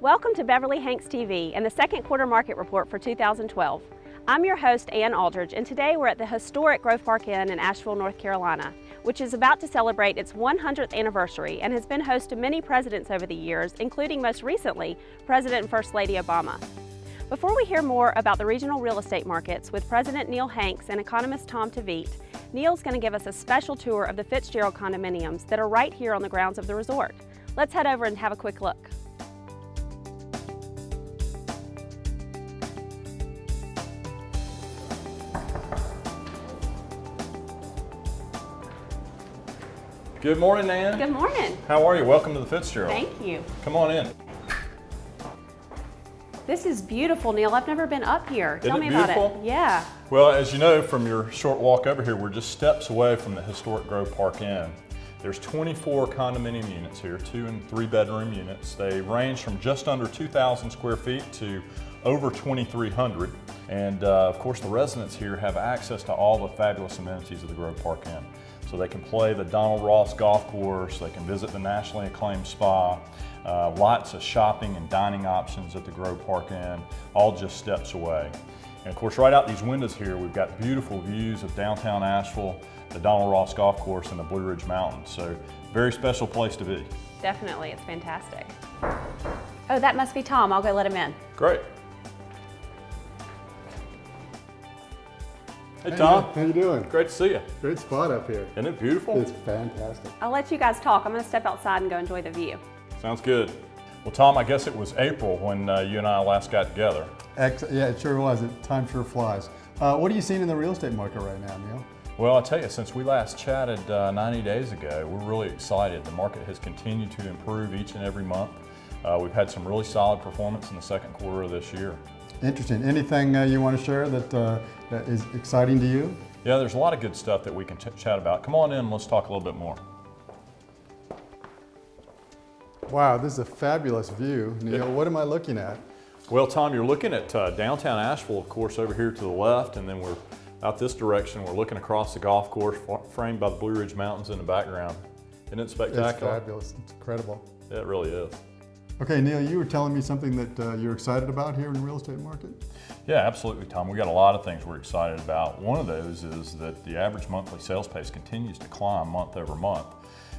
Welcome to Beverly-Hanks TV and the second quarter market report for 2012. I'm your host, Ann Aldridge, and today we're at the historic Grove Park Inn in Asheville, North Carolina, which is about to celebrate its 100th anniversary and has been host to many presidents over the years, including most recently, President and First Lady Obama. Before we hear more about the regional real estate markets with President Neil Hanks and economist Tom Tavit, Neil's going to give us a special tour of the Fitzgerald condominiums that are right here on the grounds of the resort. Let's head over and have a quick look. Good morning, Nan. Good morning. How are you? Welcome to the Fitzgerald. Thank you. Come on in. This is beautiful, Neil. I've never been up here. Isn't Tell me it about beautiful? it. Yeah. Well, as you know from your short walk over here, we're just steps away from the historic Grove Park Inn. There's 24 condominium units here, 2 and 3 bedroom units. They range from just under 2,000 square feet to over 2,300. And of course, the residents here have access to all the fabulous amenities of the Grove Park Inn. So they can play the Donald Ross golf course, they can visit the nationally acclaimed spa, lots of shopping and dining options at the Grove Park Inn, all just steps away. And of course, right out these windows here, we've got beautiful views of downtown Asheville, the Donald Ross golf course, and the Blue Ridge Mountains. So very special place to be. Definitely, it's fantastic. Oh, that must be Tom. I'll go let him in. Great. Hey, Tom. How you doing? Great to see you. Great spot up here. Isn't it beautiful? It's fantastic. I'll let you guys talk. I'm going to step outside and go enjoy the view. Sounds good. Well, Tom, I guess it was April when you and I last got together. Yeah, it sure was. Time sure flies. What are you seeing in the real estate market right now, Neil? Well, I'll tell you, since we last chatted 90 days ago, we're really excited. The market has continued to improve each and every month. We've had some really solid performance in the second quarter of this year. Interesting. Anything you want to share that is exciting to you? Yeah, there's a lot of good stuff that we can chat about. Come on in and let's talk a little bit more. Wow, this is a fabulous view. Neil, what am I looking at? Well, Tom, you're looking at downtown Asheville, of course, over here to the left, and then we're out this direction. We're looking across the golf course, framed by the Blue Ridge Mountains in the background. Isn't it spectacular? It's fabulous. It's incredible. Yeah, it really is. Okay, Neil, you were telling me something that you're excited about here in the real estate market? Yeah, absolutely, Tom. We got a lot of things we're excited about. One of those is that the average monthly sales pace continues to climb month over month.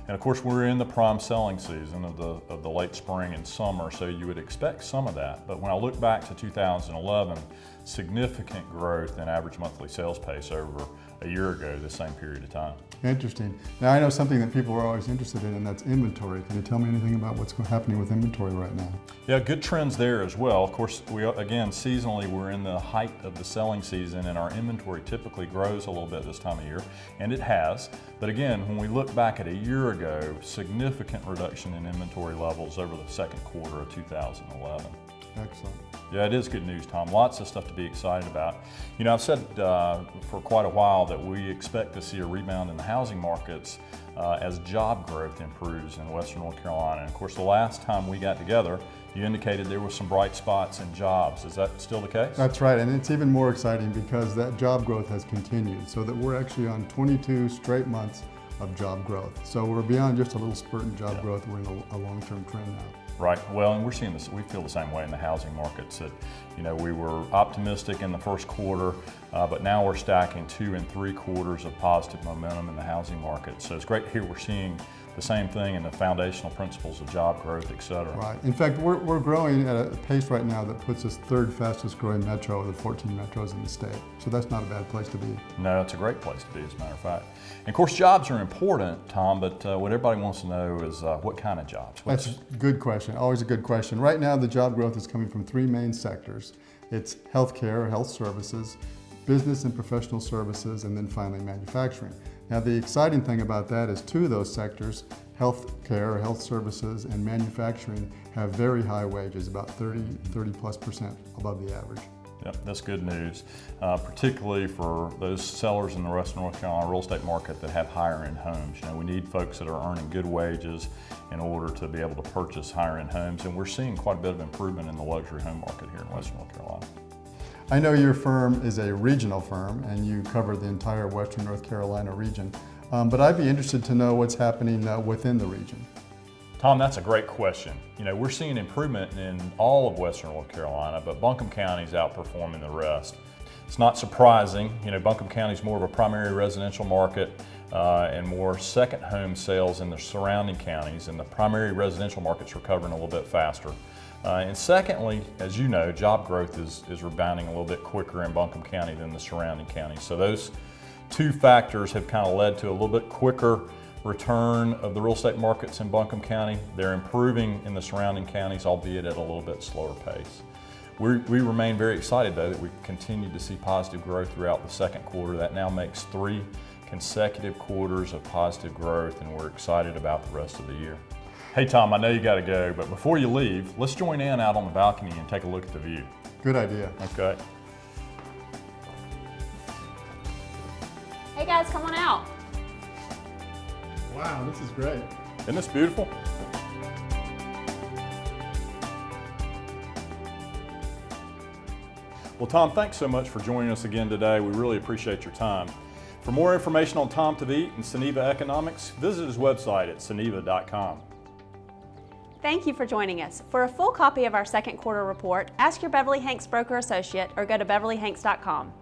And of course, we're in the prime selling season of the late spring and summer, so you would expect some of that. But when I look back to 2011, significant growth in average monthly sales pace over a year ago, the same period of time. Interesting. Now I know something that people are always interested in, and that's inventory. Can you tell me anything about what's happening with inventory right now? Yeah, good trends there as well. Of course, again, seasonally, we're in the height of the selling season, and our inventory typically grows a little bit this time of year, and it has. But again, when we look back at a year ago, significant reduction in inventory levels over the second quarter of 2011. Excellent. Yeah, it is good news, Tom. Lots of stuff to be excited about. You know, I've said for quite a while that we expect to see a rebound in the housing markets as job growth improves in Western North Carolina. And of course, the last time we got together, you indicated there were some bright spots in jobs. Is that still the case? That's right, and it's even more exciting because that job growth has continued, so that we're actually on 22 straight months of job growth. So we're beyond just a little spurt in job growth, we're in a long-term trend now. Right. Well, and we're seeing this, we feel the same way in the housing markets that, you know, we were optimistic in the first quarter, but now we're stacking 2 and 3 quarters of positive momentum in the housing market. So it's great to hear we're seeing the same thing in the foundational principles of job growth, et cetera. Right. In fact, we're growing at a pace right now that puts us 3rd fastest growing metro of the 14 metros in the state. So that's not a bad place to be. No, it's a great place to be, as a matter of fact. And of course, jobs are important, Tom, but what everybody wants to know is what kind of jobs? That's a good question, always a good question. Right now, the job growth is coming from 3 main sectors. It's healthcare, health services, business and professional services, and then finally manufacturing. Now the exciting thing about that is 2 of those sectors, healthcare, health services, and manufacturing, have very high wages, about 30+% above the average. Yep, that's good news, particularly for those sellers in the Western North Carolina real estate market that have higher end homes. You know, we need folks that are earning good wages in order to be able to purchase higher end homes, and we're seeing quite a bit of improvement in the luxury home market here in Western North Carolina. I know your firm is a regional firm and you cover the entire Western North Carolina region, but I'd be interested to know what's happening within the region. Tom, that's a great question. You know, we're seeing improvement in all of Western North Carolina, but Buncombe County is outperforming the rest. It's not surprising. You know, Buncombe County is more of a primary residential market and more second home sales in the surrounding counties, and the primary residential market's recovering a little bit faster. And secondly, as you know, job growth is rebounding a little bit quicker in Buncombe County than the surrounding counties. So those two factors have kind of led to a little bit quicker return of the real estate markets in Buncombe County. They're improving in the surrounding counties, albeit at a little bit slower pace. We remain very excited though that we continue to see positive growth throughout the second quarter. That now makes 3 consecutive quarters of positive growth, and we're excited about the rest of the year. Hey Tom, I know you gotta go, but before you leave, let's join in out on the balcony and take a look at the view. Good idea. Okay. Hey guys, come on out. Wow, this is great. Isn't this beautiful? Well, Tom, thanks so much for joining us again today. We really appreciate your time. For more information on Tom Tavit and Soneva Economics, visit his website at soneva.com. Thank you for joining us. For a full copy of our second quarter report, ask your Beverly-Hanks broker associate or go to beverly-hanks.com.